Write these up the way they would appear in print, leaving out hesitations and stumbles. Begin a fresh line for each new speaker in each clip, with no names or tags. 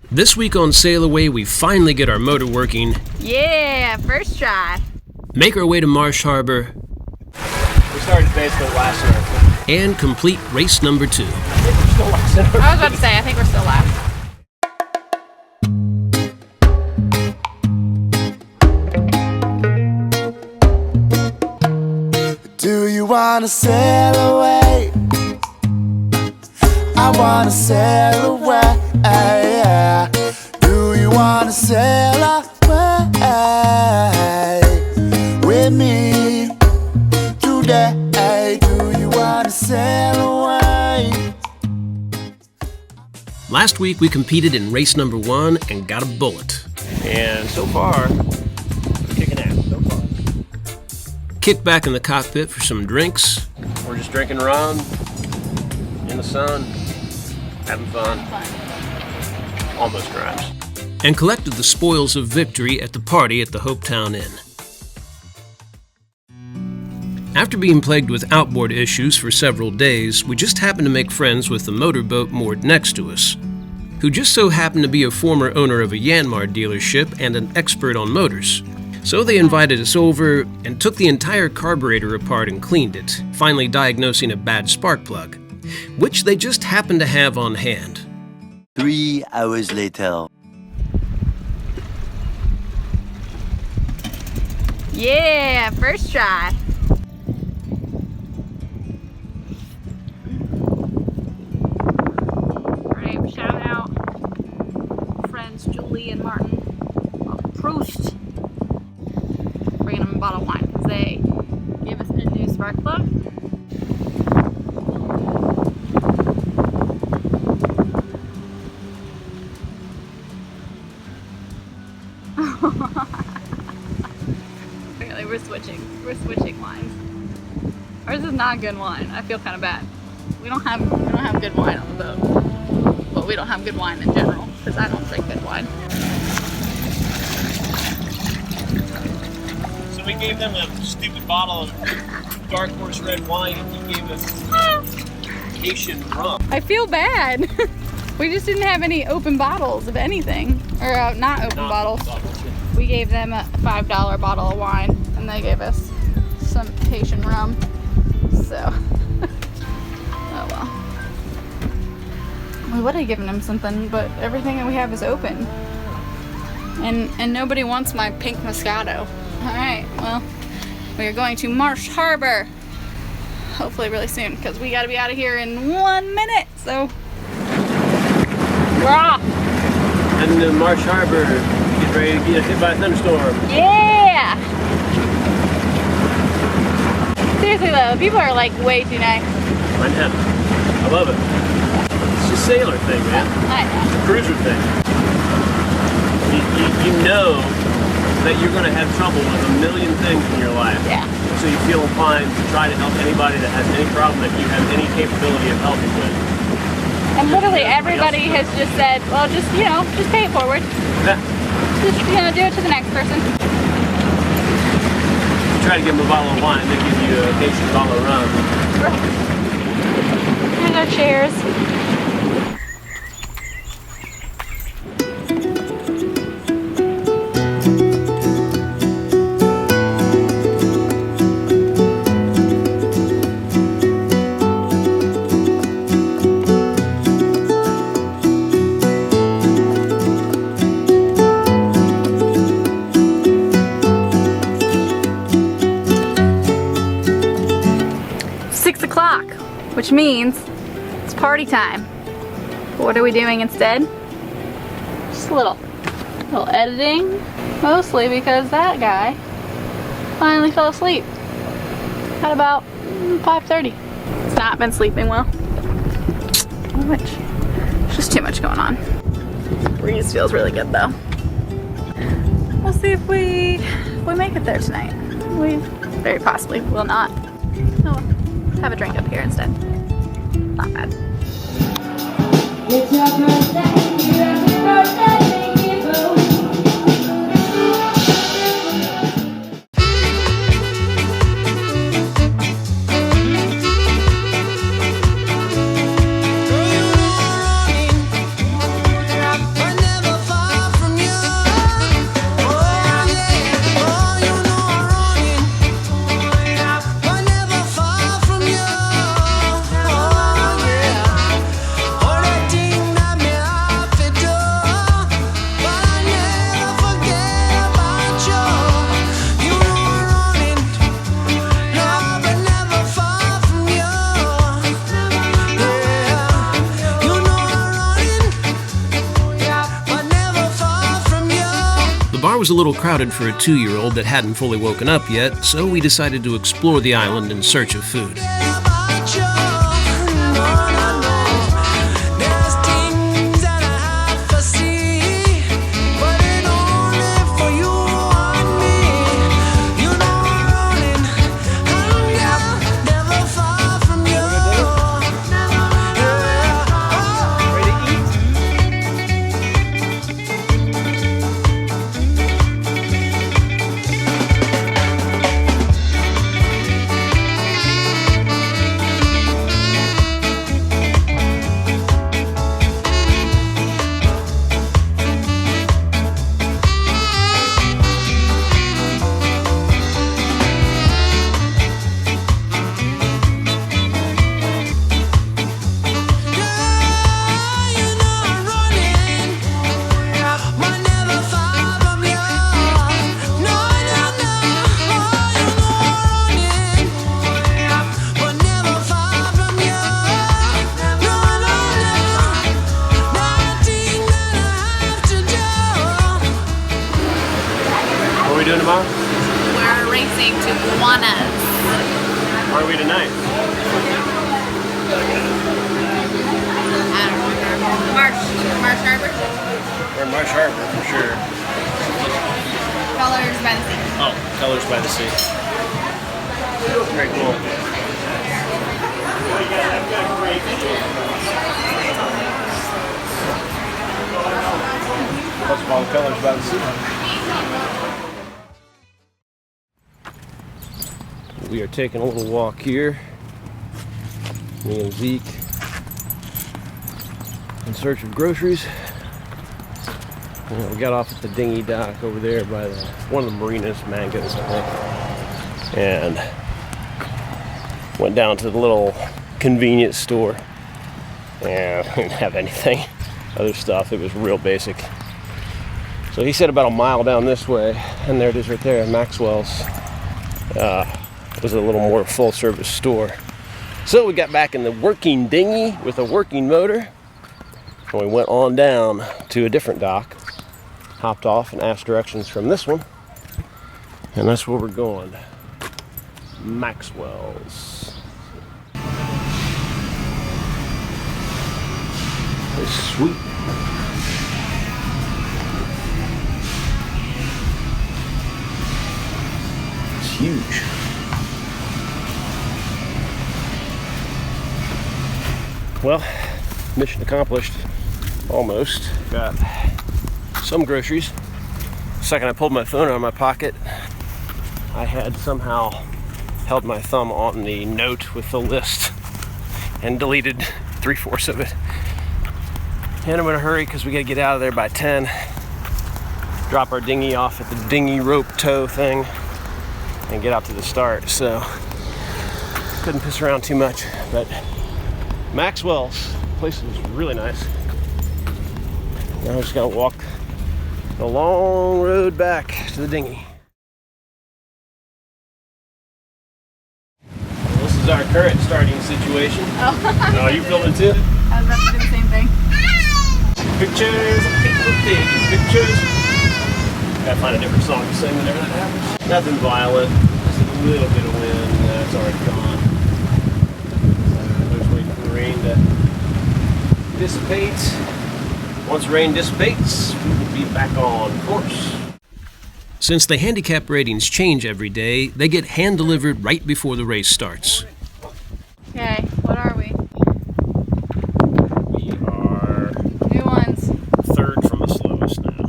This week on SailAway, we finally get our motor working.
Yeah, first try.
Make our way to Marsh Harbor.
We started basically last year.
And complete race number 2.
I think we're still last.
I was about to say, I think we're still last.
Do you wanna sail away? I wanna sail away. Do you wanna sail away with me today? Do you wanna sail away?
Last week we competed in race number 1 and got a bullet.
And so far, we're kicking ass. So far.
Kick back in the cockpit for some drinks.
We're just drinking rum in the sun, having fun. Almost crashed.
And collected the spoils of victory at the party at the Hopetown Inn. After being plagued with outboard issues for several days, we just happened to make friends with the motorboat moored next to us, who just so happened to be a former owner of a Yanmar dealership and an expert on motors. So they invited us over and took the entire carburetor apart and cleaned it, finally diagnosing a bad spark plug, which they just happened to have on hand.
3 hours later.
Yeah, first try. Alright, shout out friends Julie and Martin of Proust. Bringing them a bottle of wine because they gave us a new spark plug. Apparently we're switching wines. Ours is not good wine. I feel kind of bad. We don't have good wine on the boat. But we don't have good wine in general because I don't drink good wine.
So we gave them a stupid bottle of Dark Horse red wine, and you gave us Haitian rum.
I feel bad. We just didn't have any open bottles of anything. Or not open bottles. We gave them a $5 bottle of wine and they gave us some Haitian rum. So, oh well. We would have given them something, but everything that we have is open. And nobody wants my pink Moscato. Alright, well, we are going to Marsh Harbor. Hopefully really soon, because we gotta be out of here in 1 minute, so we're off.
And the Marsh Harbor, get ready to get hit by a thunderstorm.
Yeah! Seriously though, people are like way too nice.
I know. I love it. It's a sailor thing, man.
I know.
It's a cruiser thing. You know that you're going to have trouble with a million things in your life.
Yeah.
So you feel inclined to try to help anybody that has any problem that you have any capability of helping with.
And literally everybody has just said, well, just pay it forward.
Yeah.
Just, do it to the next person.
You try to give them a bottle of wine, they give you a Haitian bottle of rum.
Here's our chairs. 6 o'clock, which means it's party time. What are we doing instead? Just a little editing, mostly because that guy finally fell asleep at about 5:30. It's not been sleeping well. There's just too much going on. Breeze feels really good though. We'll see if we make it there tonight. We very possibly will not. Oh, have a drink up here instead. Not bad.
It's your birthday, happy birthday, thank you.
'Cause
bar was a little crowded for a 2-year-old that hadn't fully woken up yet, so we decided to explore the island in search of food.
Doing tomorrow?
We're racing to Guanas.
Where are we tonight?
I don't remember. Marsh Harbor?
We're in Marsh Harbor for sure.
Colors by the Sea.
Oh, Colors by the Sea. Very cool. What's called Colors by the Sea? We are taking a little walk here, me and Zeke, in search of groceries. We got off at the dinghy dock over there by one of the marinas, Mangoes, I think, and went down to the little convenience store, and we didn't have anything, other stuff. It was real basic. So he said about a mile down this way, and there it is right there, Maxwell's. Was a little more full-service store. So we got back in the working dinghy with a working motor, and we went on down to a different dock, hopped off and asked directions from this one, and that's where we're going. Maxwell's. It's sweet. It's huge. Well, mission accomplished, almost. Got some groceries. The second I pulled my phone out of my pocket, I had somehow held my thumb on the note with the list and deleted 3/4 of it. And I'm in a hurry because we gotta get out of there by 10. Drop our dinghy off at the dinghy rope tow thing and get out to the start. So, couldn't piss around too much, but Maxwell's place is really nice. Now I'm just gonna walk the long road back to the dinghy. Well, this is our current starting situation. Oh, are you filming too?
I was about to do the same thing.
Pictures of people taking pictures. Gotta find a different song to sing whenever that happens. Nothing violent, just a little bit of wind. It's already gone. Rain to dissipate. Once rain dissipates, we will be back on course.
Since the handicap ratings change every day, they get hand-delivered right before the race starts.
Okay, what are we?
We are
New ones.
third from the slowest now.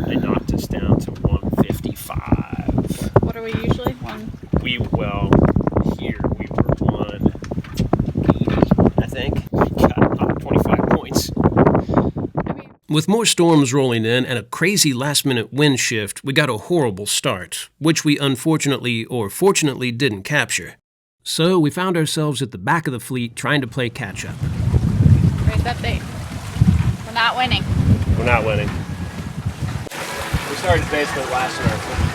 They knocked us down to 155.
What are we usually? One.
Here we were 180, I think. Got about 25 points.
With more storms rolling in and a crazy last-minute wind shift, we got a horrible start, which we unfortunately or fortunately didn't capture. So we found ourselves at the back of the fleet trying to play catch-up.
Race update. We're not winning.
We're not winning. We started basically last in our fleet.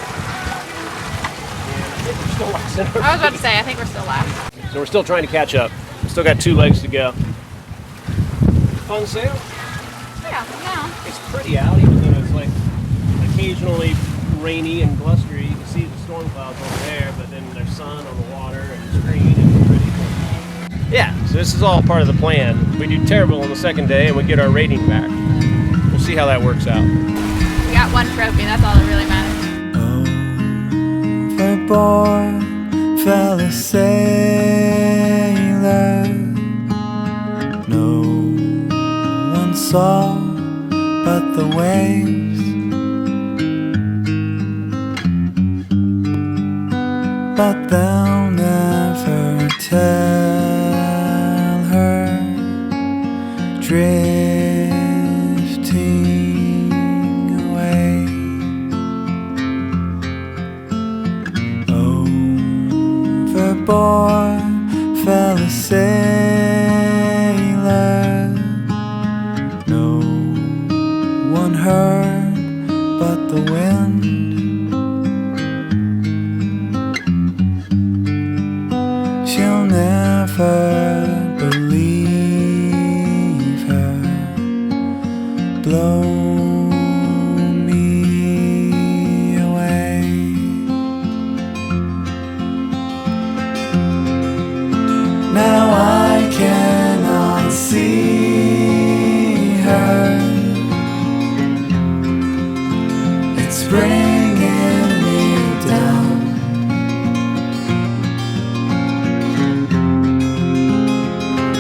I think we're still last in our
I was about to say, I think we're still last.
So we're still trying to catch up. Still got 2 legs to go. Fun sail.
Yeah, no.
It's pretty out, even though it's like occasionally rainy and blustery. You can see the storm clouds over there, but then there's sun on the water and it's green and pretty cool. Yeah, so this is all part of the plan. We do terrible on the second day and we get our rating back. We'll see how that works out.
We got one trophy, that's all that really matters.
Overboard fell a sailor. No one saw but the waves. But they'll never tell her, drifting away. Overboard fell a sailor. No one heard but the wind. She'll never believe her. Blow me away. Now I cannot see her. It's bringing me down.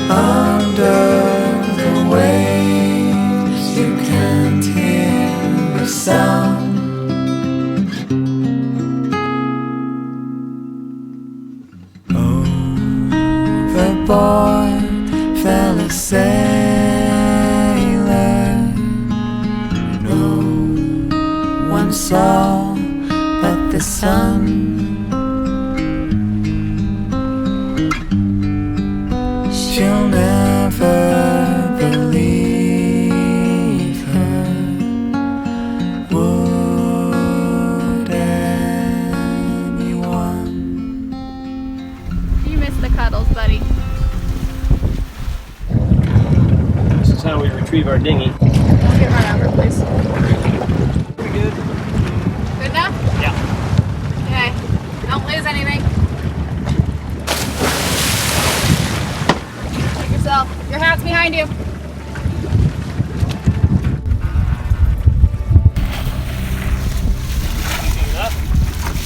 Under the waves, you can't hear the sound. Overboard fell a sailor. No one saw but the sun. She'll never believe her. Would anyone?
You missed the cuddles, buddy.
This is how we retrieve our dinghy.
We'll get run over, please.
Pretty good.
Good enough?
Yeah.
Okay. Don't lose anything. Take yourself. Your hat's behind you.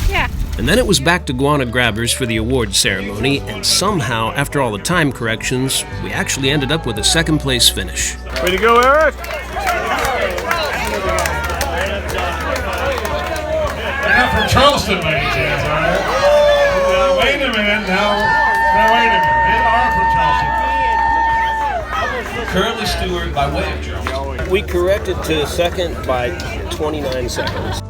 Yeah.
And then it was back to guana grabbers for the award ceremony, and somehow, after all the time corrections, we actually ended up with a second place finish.
Way to go, Eric!
They're not from Charleston, by any chance, all right? Wait a minute, now wait a minute. They are from Charleston.
Currently steward by way of Charleston.
We corrected to second by 29 seconds.